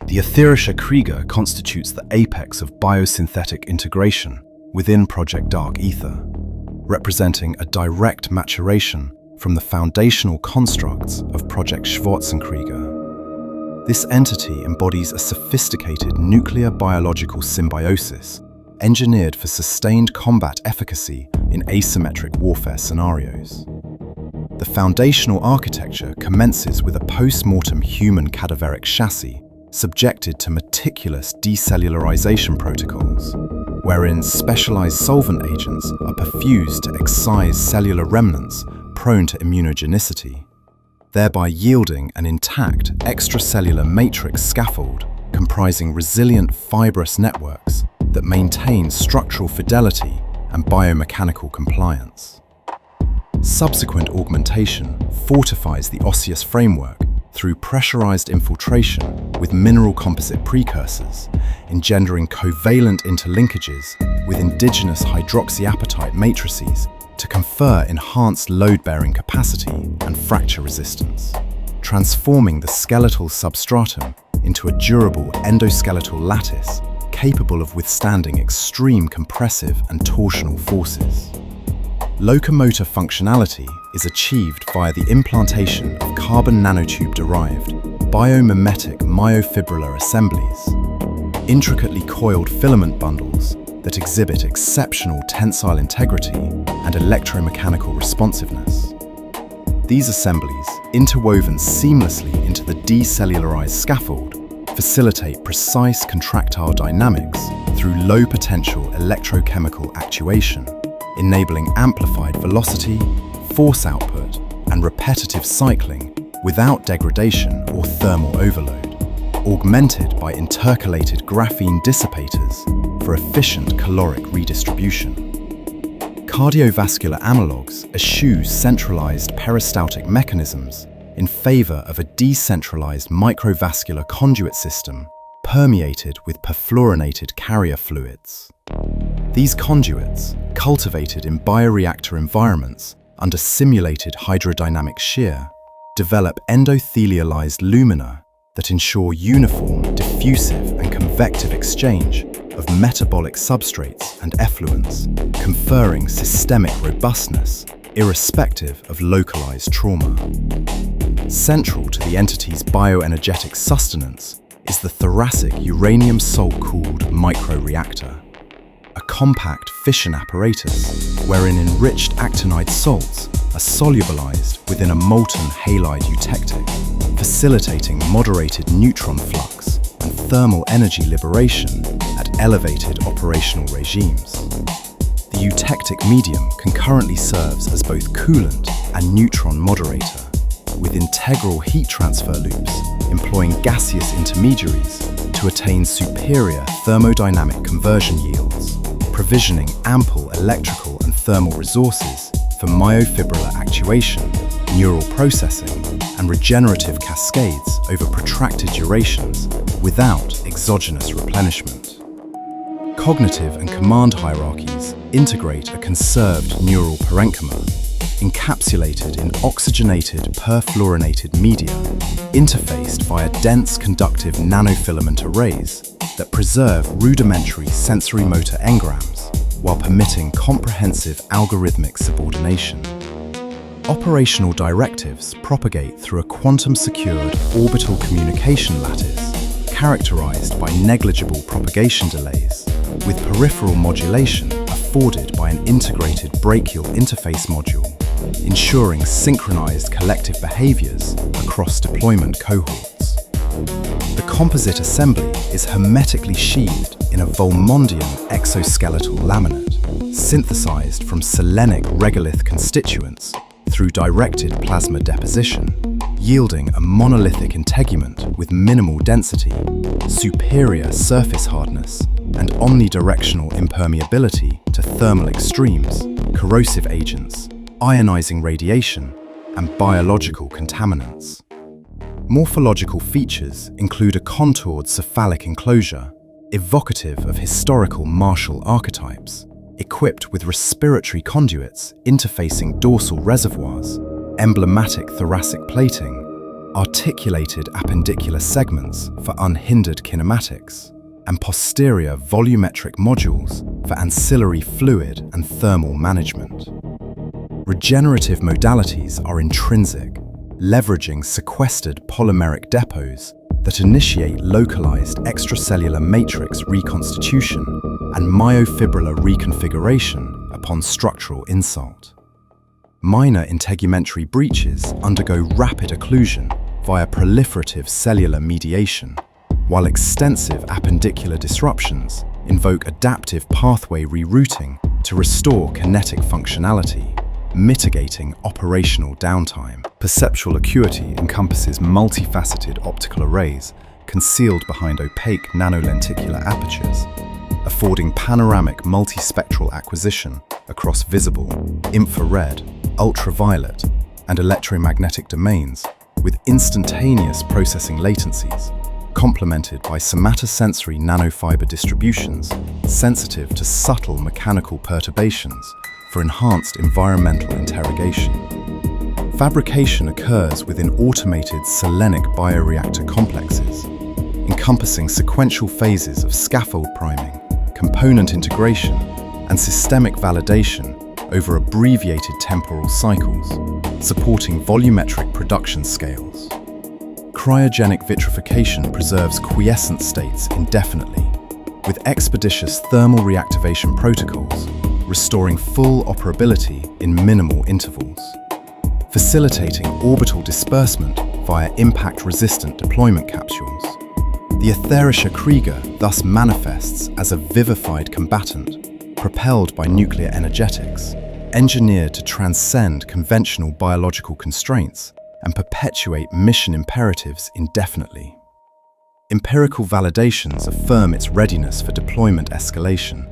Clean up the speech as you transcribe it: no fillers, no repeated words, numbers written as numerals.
The Aetherische Krieger constitutes the apex of biosynthetic integration within Project Aether, representing a direct maturation from the foundational constructs of Project Krieger. This entity embodies a sophisticated nuclear biological symbiosis engineered for sustained combat efficacy in asymmetric warfare scenarios. The foundational architecture commences with a post-mortem human cadaveric chassis subjected to meticulous decellularization protocols, wherein specialized solvent agents are perfused to excise cellular remnants prone to immunogenicity, thereby yielding an intact extracellular matrix scaffold comprising resilient fibrous networks that maintain structural fidelity and biomechanical compliance. Subsequent augmentation fortifies the osseous framework through pressurized infiltration with mineral composite precursors, engendering covalent interlinkages with indigenous hydroxyapatite matrices to confer enhanced load-bearing capacity and fracture resistance, transforming the skeletal substratum into a durable endoskeletal lattice capable of withstanding extreme compressive and torsional forces. Locomotor functionality is achieved via the implantation of carbon nanotube-derived biomimetic myofibrillar assemblies, intricately coiled filament bundles that exhibit exceptional tensile integrity and electromechanical responsiveness. These assemblies, interwoven seamlessly into the decellularized scaffold, facilitate precise contractile dynamics through low-potential electrochemical actuation, enabling amplified velocity, force output, and repetitive cycling without degradation or thermal overload, augmented by intercalated graphene dissipators for efficient caloric redistribution. Cardiovascular analogues eschew centralized peristaltic mechanisms in favor of a decentralized microvascular conduit system permeated with perfluorinated carrier fluids. These conduits, cultivated in bioreactor environments under simulated hydrodynamic shear, develop endothelialized lumina that ensure uniform, diffusive, and convective exchange of metabolic substrates and effluents, conferring systemic robustness irrespective of localized trauma. Central to the entity's bioenergetic sustenance is the thoracic uranium salt-cooled microreactor, a compact fission apparatus wherein enriched actinide salts are solubilized within a molten halide eutectic, facilitating moderated neutron flux and thermal energy liberation at elevated operational regimes. The eutectic medium concurrently serves as both coolant and neutron moderator, with integral heat transfer loops employing gaseous intermediaries to attain superior thermodynamic conversion yields, provisioning ample electrical and thermal resources for myofibrillar actuation, neural processing, and regenerative cascades over protracted durations without exogenous replenishment. Cognitive and command hierarchies integrate a conserved neural parenchyma, encapsulated in oxygenated perfluorinated media, interfaced via dense conductive nanofilament arrays that preserve rudimentary sensory motor engrams while permitting comprehensive algorithmic subordination. Operational directives propagate through a quantum-secured orbital communication lattice characterized by negligible propagation delays, with peripheral modulation afforded by an integrated brachial interface module, ensuring synchronized collective behaviors across deployment cohorts. The composite assembly is hermetically sheathed in a Volmondian exoskeletal laminate, synthesized from selenic regolith constituents through directed plasma deposition, yielding a monolithic integument with minimal density, superior surface hardness, and omnidirectional impermeability to thermal extremes, corrosive agents, ionizing radiation, and biological contaminants. Morphological features include a contoured cephalic enclosure, evocative of historical martial archetypes, equipped with respiratory conduits interfacing dorsal reservoirs, emblematic thoracic plating, articulated appendicular segments for unhindered kinematics, and posterior volumetric modules for ancillary fluid and thermal management. Regenerative modalities are intrinsic, leveraging sequestered polymeric depots that initiate localized extracellular matrix reconstitution and myofibrillar reconfiguration upon structural insult. Minor integumentary breaches undergo rapid occlusion via proliferative cellular mediation, while extensive appendicular disruptions invoke adaptive pathway rerouting to restore kinetic functionality, mitigating operational downtime. Perceptual acuity encompasses multifaceted optical arrays concealed behind opaque nanolenticular apertures, affording panoramic multispectral acquisition across visible, infrared, ultraviolet, and electromagnetic domains with instantaneous processing latencies, complemented by somatosensory nanofiber distributions sensitive to subtle mechanical perturbations for enhanced environmental interrogation. Fabrication occurs within automated selenic bioreactor complexes, encompassing sequential phases of scaffold priming, component integration, and systemic validation over abbreviated temporal cycles, supporting volumetric production scales. Cryogenic vitrification preserves quiescent states indefinitely, with expeditious thermal reactivation protocols, restoring full operability in minimal intervals, facilitating orbital disbursement via impact-resistant deployment capsules. The Aetherische Krieger thus manifests as a vivified combatant, propelled by nuclear energetics, engineered to transcend conventional biological constraints and perpetuate mission imperatives indefinitely. Empirical validations affirm its readiness for deployment escalation,